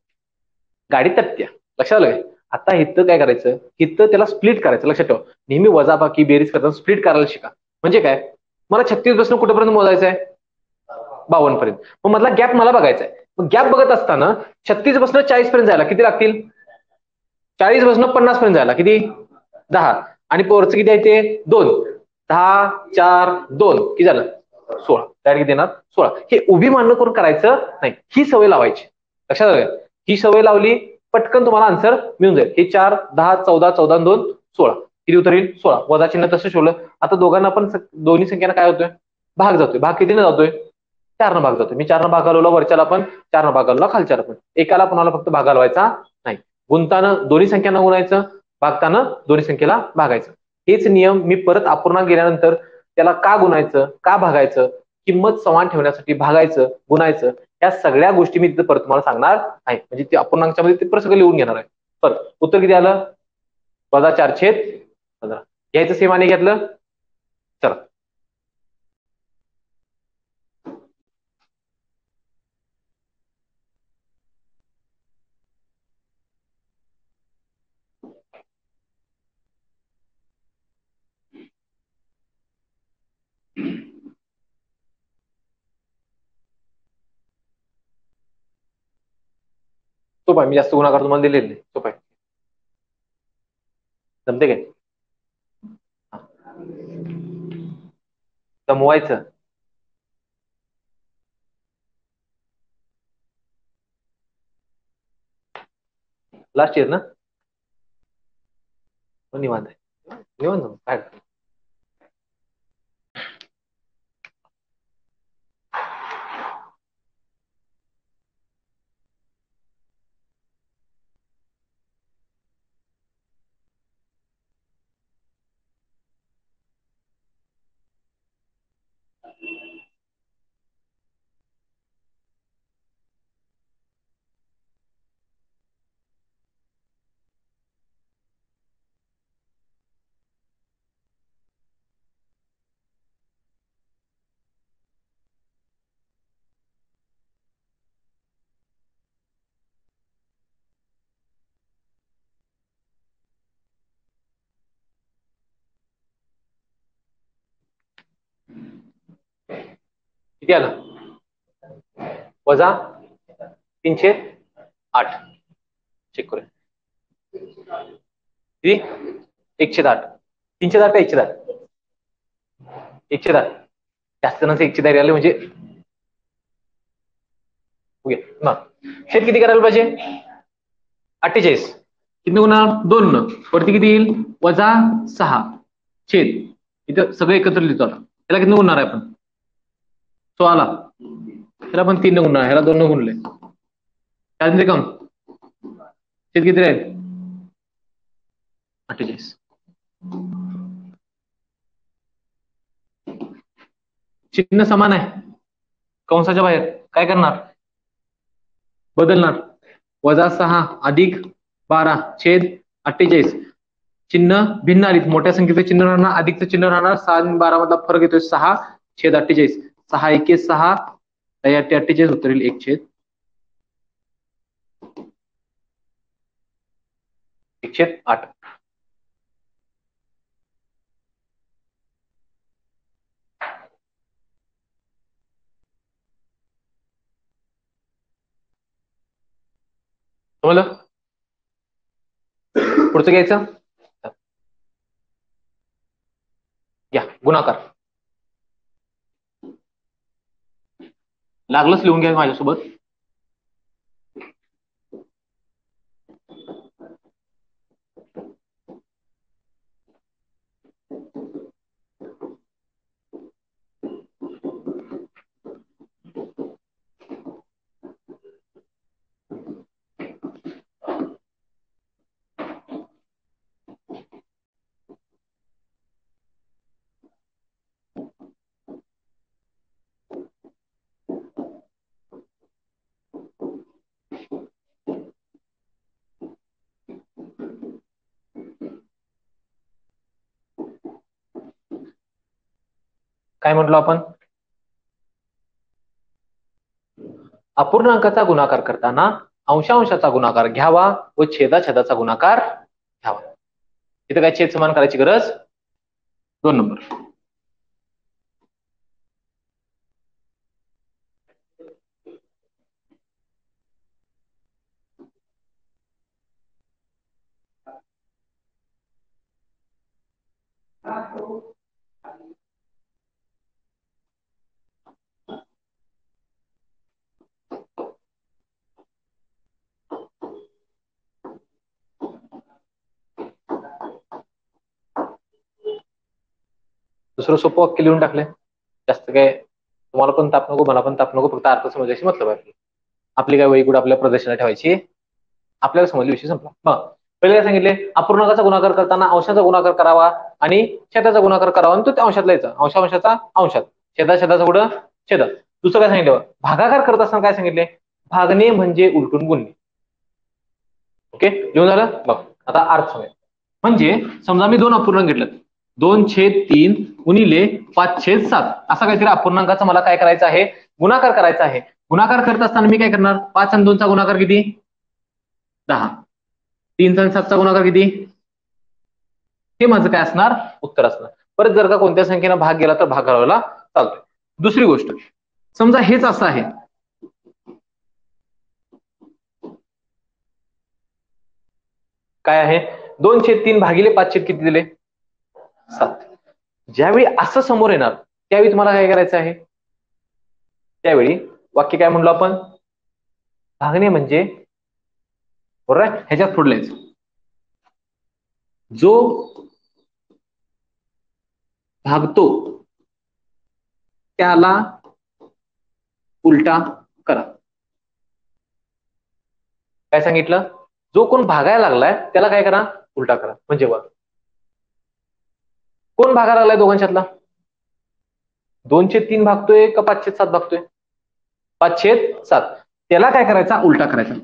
गाडी तटत्या. लक्षात आलं? आता इथं काय करायचं? इथं त्याला स्प्लिट करायचं. लक्षात ठेवा. नेहमी वजाबाकी बेरीज करताना स्प्लिट करायला शिका. म्हणजे काय? मला 36 पासून कुठेपर्यंत मोजायचं आहे? 52 पर्यंत. मग मधला गॅप मला बघायचा आहे. मग गॅप बघत असताना 36 पासून 40 पर्यंत जायला किती लागतील? 40 पासून 50 पर्यंत जायला किती? 10. आणि पोरचं किती आहे ते? 2. 10 4 2 किती झालं? 16. डायरेक्ट किती देणार? 16. हे उभी मांडणं करून करायचं नाही. ही सवय लावायची. लक्षात आलं? ही सवय लावली पटकन तुम्हाला आन्सर मिळून जाईल. हे 4 10 14 14 2 16. किती उत्तर येईल 16. वजा चिन्ह तसं ठेवलं. आता दोघांना पण दोन्ही संख्यांना काय होतोय भाग जातोय. भाग कितीने जातोय 4 भाग जातोय. मी 4 भाग घालवला वरच्याला पण 4 भाग घालवला खालच्याला पण. एकाला कोणाला फक्त भाग घालवायचा नाही. गुंतानं दोन्ही संख्यांना गुणायचं, भागताना दोन्ही संख्येला भागायचं. हेच नियम मी परत अपूर्णांक गेल्यानंतर त्याला का गुणायचं का भागायचं किंमत समान ठेवण्यासाठी भागायचं गुणायचं या सगळ्या गोष्टी मी तिथे परत तुम्हाला सांगणार आहे. म्हणजे ते अपूर्णांकच्या मध्ये ते सगळं लिहून घेणार आहे. परत उत्तर किती आलं वजा 4/15. घ्यायचं सेम आणि घेतलं. चला तो पाय मी जास्त गुणाकार तुम्हाला दिलेले नाही. तो पाय जमते काय जमवायचं लास्ट इयर ना निवांत आहे निवांत काय किती आलं वजा 308. चेक करूया किती 108. 308 का 108 108 जास्त जणांचं 108 आले म्हणजे छेद किती करायला पाहिजे 48. किती होणार 2 वरती किती येईल वजा 6 छेद इथं सगळं एकत्र लिहितो. आता त्याला किती गुणणार आहे आपण 16. ह्याला पण 3 गुणणार ह्याला 2 गुणले त्यामध्ये कम छेद किती राहील 48. चिन्ह समान आहे कंसाच्या बाहेर काय करणार बदलणार वजा 6 अधिक 12 छेद 48. चिन्ह भिन्न आलीत मोठ्या संख्येचं चिन्ह राहणार अधिकचं चिन्ह राहणार 6 आणि 12 मधला फरक येतोय 6 छेद 48. 6 एके 6 48 उत्तर येईल 1 छेद 1/8. समजलं पुढचं घ्यायचं घ्या गुणाकार लागलंच लिहून घ्या माझ्यासोबत काय म्हटलो आपण अपूर्णांकाचा गुणाकार करताना अंशांशाचा गुणाकार घ्यावा व छेदाछेदाचा गुणाकार घ्यावा. इथं काय छेद समान करायची गरज 2 नंबर. दुसरं सोपं वाक्य लिहून टाकलंय. जास्त काय तुम्हाला पण ताप नको, मला पण ताप नको, फक्त अर्थ समजायची मतलब आहे. आपली काय वही कुठे आपल्या प्रदर्शनाला ठेवायची, आपल्याला समजले विषय संपला. मग पहिले काय सांगितले, अपूर्णांकाचा गुणाकार करताना अंशाचा गुणाकार करावा आणि छेदाचा गुणाकार करावा आणि तो त्या अंशात लिहायचा. अंशाचा अंशात, छेदाचा कुठं छेदात. दुसरं काय सांगितलं, भागाकार करत असताना काय सांगितले, भागणे म्हणजे उलटून गुणणे. ओके, लिहून झालं. बघ आता अर्थ सांगा. म्हणजे समजा मी 2 अपूर्णांक घेतलं, 2/3 गुणिले 5/7 असा काहीतरी अपूर्णांकाचा मला काय करायचं आहे, गुणाकार करायचा आहे. गुणाकार करत असताना मी काय करणार, 5 आणि 2चा गुणाकार किती, 10. 3 आणि 7चा गुणाकार किती, हे माझं काय असणार, उत्तर असणार. परत जर का कोणत्या संख्येनं भाग गेला तर भाग घालवायला चालतोय. दुसरी गोष्ट, समजा हेच असं आहे, काय आहे, 2/3 भागिले 5 किती दिले, 7. ज्यावेळी असं समोर येणार त्यावेळी तुम्हाला काय करायचं आहे, त्यावेळी वाक्य काय म्हणलो आपण, भागणे म्हणजे बरोबर आहे, ह्याच्यात पुढे लिहायचं, जो भागतो त्याला उलटा करा. काय सांगितलं, जो कोण भागायला लागलाय त्याला काय करा, उलटा करा. म्हणजे बघ, कोण भागायला लागलाय दोघांच्यातला, 2/3 भागतोय का 5/7 भागतोय, 5/7. त्याला काय करायचा, उलटा करायचा.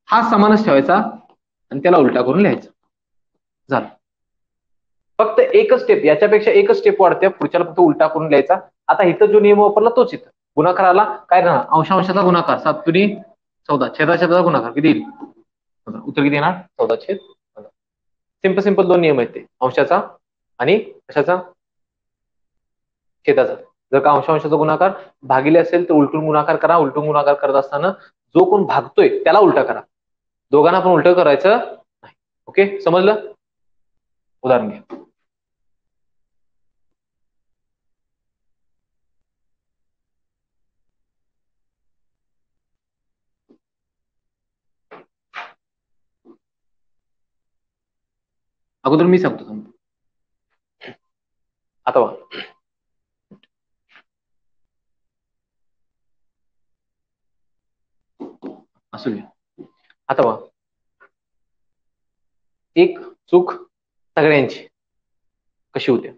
हा समानच ठेवायचा आणि त्याला उलटा करून लिहायचा. झालं. फक्त एकच स्टेप, याच्यापेक्षा एकच स्टेप वाढते, पुढच्याला फक्त उलटा करून लिहायचा. आता इथं जो नियम वापरला तोच इथं. गुणाकाराला काय करणार, अंशांशाचा गुणाकार 7×14, छेदाचा गुणाकार किती येईल, उत्तर किती येणार, 14/14. सिंपल 2 नियम आहेत ते, अंशाचा आणि कशाचा, छेदाचा. जर का अंशांशाचा गुणाकार भागिले असेल तर उलटून गुणाकार करा. उलटून गुणाकार करत असताना जो कोण भागतोय त्याला उलटा करा. दोघांना पण उलट करायचं नाही. ओके, समजलं. उदाहरण घ्या. अगोदर मी सांगतो. आता असू द्या. आता बघा, एक चूक सगळ्यांची कशी होते,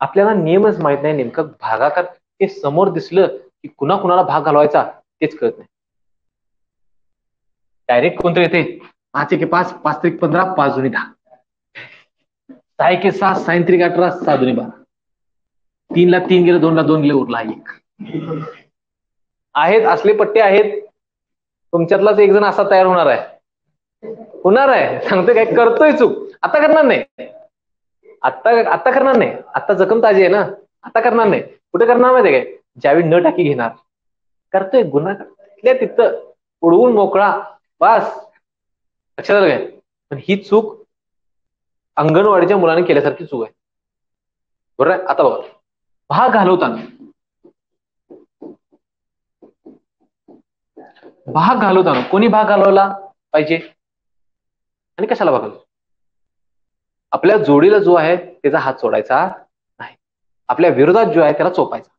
आपल्याला नियमच माहित नाही, नेमकं भागाकार हे समोर दिसलं की कुणाला भाग घालवायचा तेच कळत नाही. डायरेक्ट कोणतं येते, 5×1=5, 5×3=15, 5×2=10, 6×1=7, 6×3=18, 6×2=12, 3ला 3 गेलं, 2ला 2 गेले, उरला 1. आहेत असले पट्टे आहेत. तुमच्यातलाच एक जण असा तयार होणार आहे, सांगतो काय, करतोय चूक, आता करणार नाही, आता करणार नाही, आता जखम ताजी आहे ना, आता करणार नाही. कुठे करणार माहितीये काय, ज्यावेळी न टाकी घेणार, करतोय गुन्हा तिथल्या तिथं उडवून मोकळा, बस. लक्षात आलं काय. पण ही चूक अंगणवाडीच्या मुलाने केल्यासारखी चूक आहे. बरोबर आहे. आता बघा, भाग घालवताना कोणी भाग घालवला पाहिजे आणि कशाला भाग घालवला, आपल्या जोडीला जो आहे त्याचा हात सोडायचा नाही, आपल्या विरोधात जो आहे त्याला चोपायचा.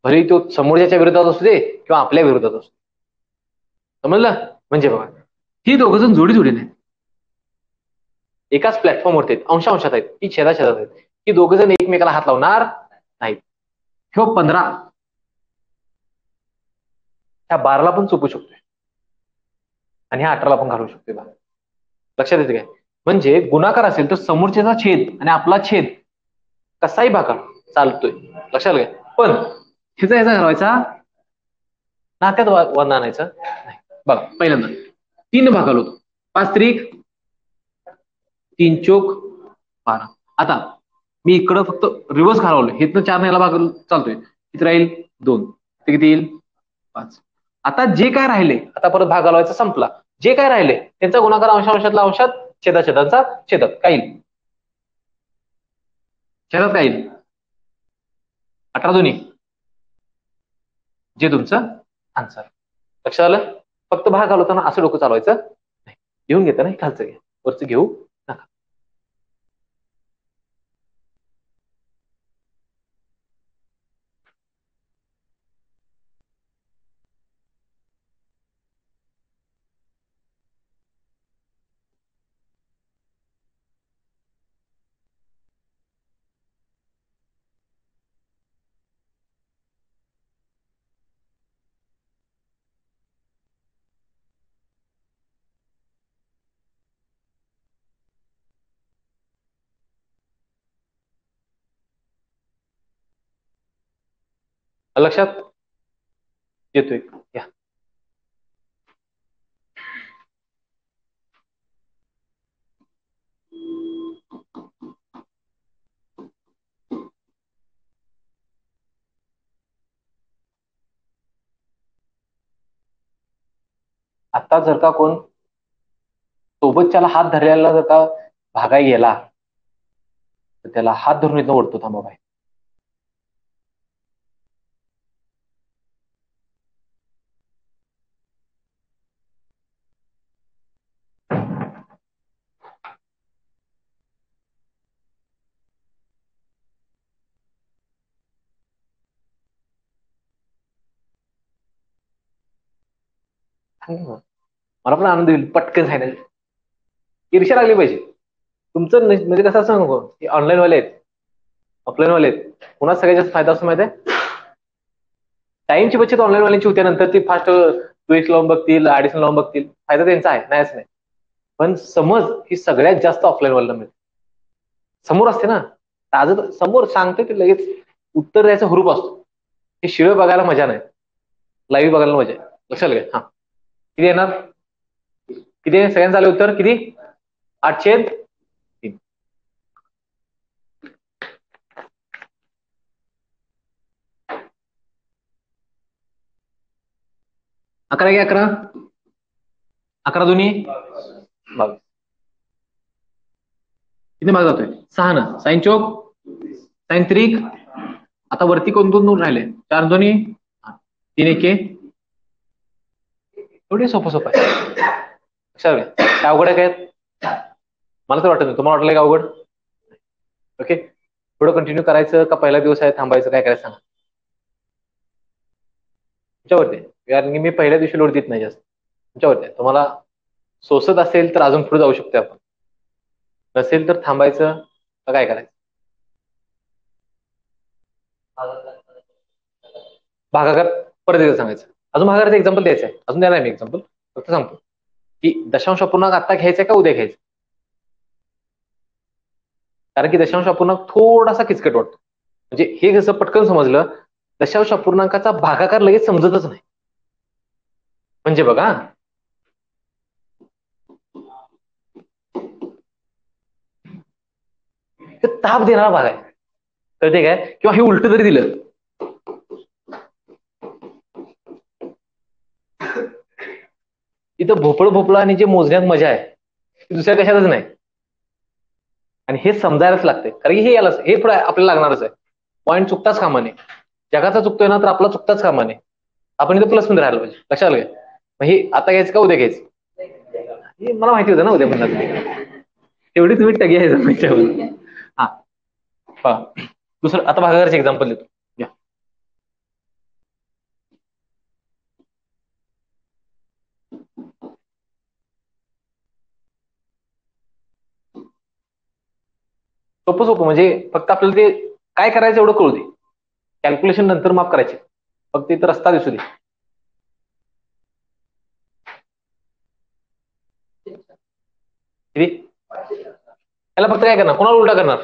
भले तो समोरच्या विरोधात असू दे किंवा आपल्या विरोधात असू दे. समजलं. म्हणजे बघा, ही दोघ जण जोडीने आहेत, एकाच प्लॅटफॉर्मवरती आहेत, अंशात आहेत, ही छेदात आहेत. ही दोघ जण एकमेकाला हात लावणार नाहीत. ह्यो 15 ह्या 12ला पण चुकू शकतोय आणि ह्या 18ला पण घालू शकतोय. लक्षात येते काय. म्हणजे गुणाकार असेल तर समोरच्याचा छेद आणि आपला छेद कसाही भागा चालतोय. लक्षात घ्या. पण ह्याचा घालवायचा, नात्यात वरना आणायचं नाही. बघा, पहिल्यांदा 3 भागाल होतो, 5×3=12. आता मी इकडं फक्त रिव्हर्स घालवलं, हेतनं 4 याला भाग चालतोय, किती राहील 2, ते किती येईल 5. आता जे काय राहिले, आता परत भाग घालवायचा संपला, जे काय राहिले त्यांचा गुणाकार अंशातला अंशात, छेदाचा छेदात, काय येईल, छेदात काय येईल 18×2 जे तुमचं आन्सर. लक्षात आलं. फक्त भाग घालवताना असं डोकं चालवायचं नाही, घेऊन घेताना खालचं घ्या, वरचं घेऊ नका. लक्षात येतोय या. आता जर का कोण सोबतच्याला हात धरलेला जर का भागाय गेला तर त्याला हात धरून इथं ओढतो. थांबा बाई. मला पण आनंद होईल पटकन सांगायचं. ईर्ष्या लागली पाहिजे. तुमचं म्हणजे कसं असं नको की ऑनलाईन वाले आहेत ऑफलाईन वाले आहेत. पुन्हा सगळ्यात जास्त फायदा असतो माहिती आहे. टाइमची बचत ऑनलाईन वाल्यांची होते. नंतर ती फास्ट 2x लावून बघतील, ऍडिशनल लावून बघतील. फायदा त्यांचा आहे, नाहीच नाही. पण समज ही सगळ्यात जास्त ऑफलाईन वाला मिळते. समोर असते ना, ताजं समोर सांगते ते लगेच उत्तर द्यायचा हुरूप असतो. हे शिळ बघायला मजा नाही, लाईव्ह बघायला मजा आहे. लक्षात घ्या. हा किती येणार? किती आहे सगळ्यांचं आलं उत्तर? किती? 8/3. 11 घ्या. 11 11 दोन्ही 22. किती मार्क जातोय? 6 ना. साइन चौक, साइन त्रिक. आता वरती कोण दोन राहिले? 4 दोन्ही 3 एके. एवढे सोपं सोपं आहे. लक्षात घ्या. काय अवघड आहे काय? मला तर वाटत नाही. तुम्हाला वाटलं का अवघड? ओके, थोडं कंटिन्यू करायचं का पहिला दिवस आहे थांबायचं, काय करायचं सांगा. तुमच्यावरती आहे. कारण की मी पहिल्या दिवशी लोड देत नाही जास्त. तुमच्यावरती आहे. तुम्हाला सोसत असेल तर अजून पुढे जाऊ शकतो आपण, नसेल तर थांबायचं का काय करायचं. भागाकार परत एकदा सांगायचं. अजून भागाकारचं एक्झाम्पल द्यायचं आहे. अजून द्यायला मी एक्झाम्पल फक्त सांगतो की दशांश अपूर्णांक आता घ्यायचा का उद्या घ्यायचं. कारण की दशांश अपूर्णांक थोडासा किचकट वाटतो. म्हणजे हे कसं पटकन समजलं, दशांश अपूर्णांकाचा भागाकार लगेच समजतच नाही. म्हणजे बघा, ताप देणारा भाग आहे, कळते काय? किंवा हे उलट जरी दिलं, इथं भोपळ भोपळा आणि जे मोजण्यात मजा आहे ती दुसऱ्या कशातच नाही. आणि हे समजायलाच लागते, कारण की हे याला हे पुढे आपल्याला लागणारच आहे. पॉईंट चुकताच कामा नये. जगाचा चुकतोय ना तर आपला चुकताच कामा नये. आपण इथं प्लस मध्ये राहायला पाहिजे. लक्षात घ्या. मग हे आता घ्यायचं का उद्या घ्यायचं? हे मला माहिती होतं ना उद्या म्हणणार. तेवढी तुम्ही टगी आहे जमायच्यावर. हा पहा, दुसरं आता भागाकारचे एक्झाम्पल देतो. या. सोपं सोपं म्हणजे फक्त आपल्याला ते काय करायचं एवढं कळू दे. कॅल्क्युलेशन नंतर माफ करायचे, फक्त इथं रस्ता दिसू दे. याला फक्त काय करणार? कोणाला उलटा करणार?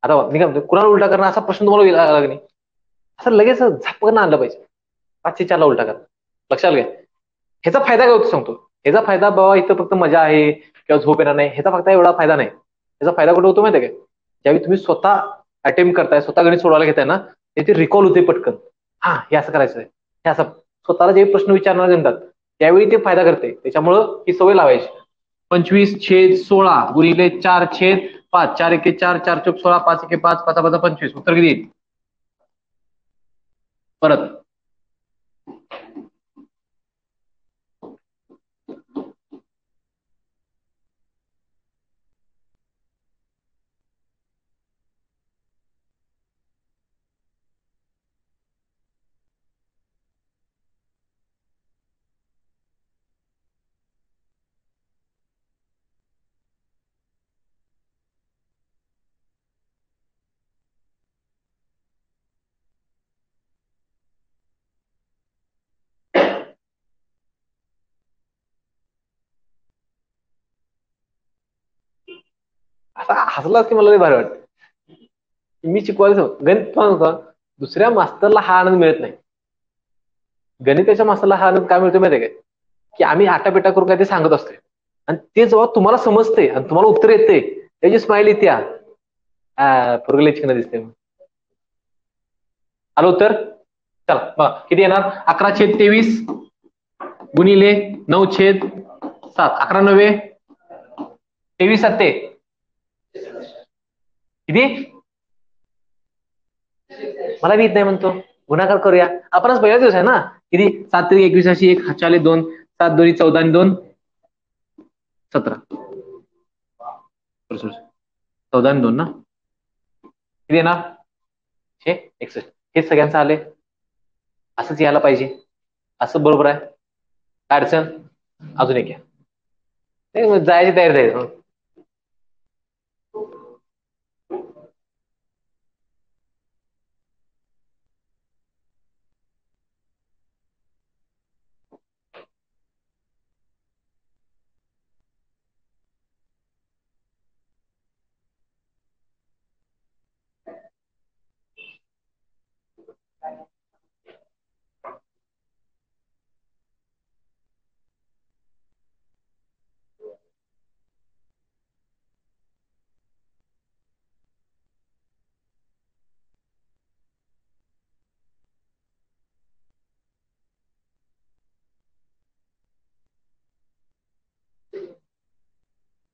आता मी काय म्हणतो, कुणाला उलटा करणार असा प्रश्न तुम्हाला लागला नाही. असं लगेच झपकन आणलं पाहिजे. 5/4 उलटा करणार. लक्षात घ्या. ह्याचा फायदा काय होतो सांगतो. ह्याचा फायदा बाबा इथं फक्त मजा आहे किंवा झोप येणार नाही, ह्याचा फक्त एवढा फायदा नाही. ह्याचा फायदा कुठे होतो माहिती आहे का? ज्यावेळी तुम्ही स्वतः अटेम्प्ट करताय, स्वतः गणित सोडवायला घेताय ना, ते रिकॉल होते पटकन. हा हे असं करायचंय, हे असं स्वतःला जे प्रश्न विचारणार म्हणतात त्यावेळी ते फायदा करते. त्याच्यामुळं ही सवय लावायची. 25/16 गुणिले 4/5. 4 एके 4, 4 चौक 16, 5 एके 5, 5 5 25. उत्तर किती येईल? परत असा हसलाच की मला लय भारी वाटतं. मी शिकवायचं गणित पण होता. दुसऱ्या मास्तरला हा आनंद मिळत नाही. गणिताच्या मास्तरला हा आनंद काय मिळतो माहिती आहे काय, की आम्ही आटापिटा करून काय ते सांगत असतोय आणि ते जेव्हा तुम्हाला समजते आणि तुम्हाला उत्तर येते त्याची स्माइल येते. पोरगं छान दिसते. आलं उत्तर? चला बघा किती येणार, 11/23 गुणिले 9/7. 11 × 9 = 23 किती, मला भीत नाही म्हणतो. गुणाकार करूया आपणच पहिला दिवस आहे ना. किती, 7 × 3 = 21, 1 4 2, 7 2 = 14 आणि 2 17. 14 आणि 2 ना, किती येणार 61. हे सगळ्यांचं आले, असंच यायला पाहिजे. असं बरोबर आहे. काय अडचण, अजून एक घ्या. जायची तयारी जायचं.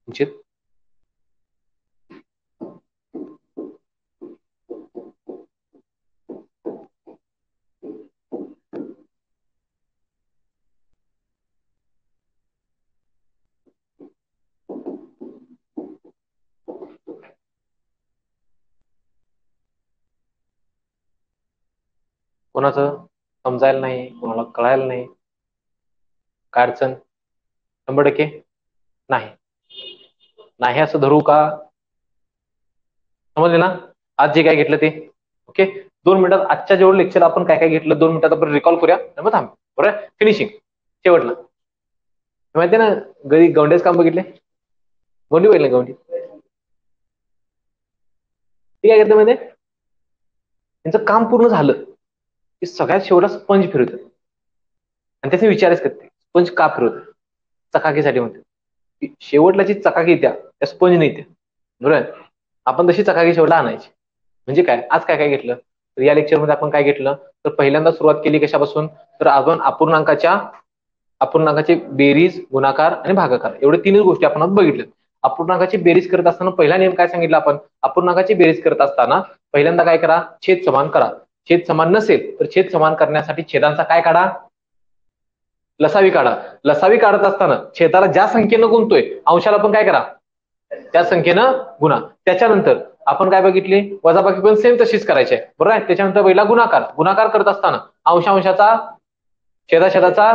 निश्चित कोणाचं समजायला नाही, कोणाला कळायला नाही, काय अडचण 100% नाही. नाही असं धरू का, समजले ना आज जे काय घेतलं ते. ओके, 2 मिनिटात आजच्या जेवढं लेक्चर आपण काय काय घेतलं 2 मिनिटात आपण रिकॉल करूया. मग थांब बरोबर, फिनिशिंग शेवटला. माहितीये ना घरी गवंड्याच काम बघितले, गवंडी बघितलं, गवंडी ते काय घेतलं माहितीये, त्यांचं काम पूर्ण झालं की सगळ्यात शेवटला स्पंज फिरवतात आणि त्याचे विचारच करते स्पंज का फिरवतात, चकाकीसाठी म्हणते. शेवटला जी चकाकी त्या स्पंज नाही त्या, बरोबर. आपण तशी चकाकी शेवटला आणायची. म्हणजे काय, आज काय काय घेतलं तर या लेक्चर मध्ये आपण काय घेतलं तर पहिल्यांदा सुरुवात केली कशापासून, तर आपण अपूर्णांकाचे बेरीज, गुणाकार आणि भागाकार एवढे 3 गोष्टी आपण आज बघितल्या. अपूर्णांकाची बेरीज करत असताना पहिला नियम काय सांगितला आपण, अपूर्णांकाची बेरीज करत असताना पहिल्यांदा काय करा, छेद समान करा. छेद समान नसेल तर छेद समान करण्यासाठी छेदांचा काय काढा, लसावी काढा. लसावी काढत असताना छेदाला ज्या संख्येनं गुणतोय अंशाला पण काय करा, त्या संख्येनं गुणा. त्याच्यानंतर आपण काय बघितले, वजाबाकी पण सेम तशीच करायची आहे, बरोबर आहे. त्याच्यानंतर पहिला गुणाकार करत असताना अंशाचा छेदाचा,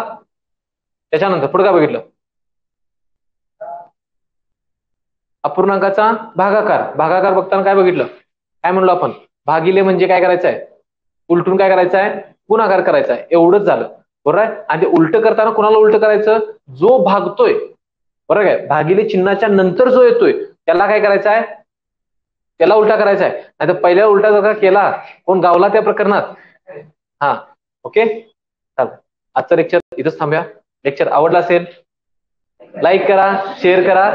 त्याच्यानंतर पुढे काय बघितलं, अपूर्णांकाचा भागाकार बघताना काय बघितलं, काय म्हणलो आपण, भागिले म्हणजे काय करायचं आहे, उलटून काय करायचं आहे, गुणाकार करायचा आहे. एवढंच झालं, बरोबर आहे. आणि ते उलट करताना कुणाला उलट करायचं, जो भागतोय, बरोबर आहे, भागिले चिन्हाच्या नंतर जो येतोय त्याला काय करायचं आहे, त्याला उलटा करायचा आहे. नाही तर पहिल्या उलटा जर का केला कोण गावला त्या प्रकरणात. हा ओके, चालेल. आजचं लेक्चर इथंच थांबूया. लेक्चर आवडला असेल लाईक करा, शेअर करा.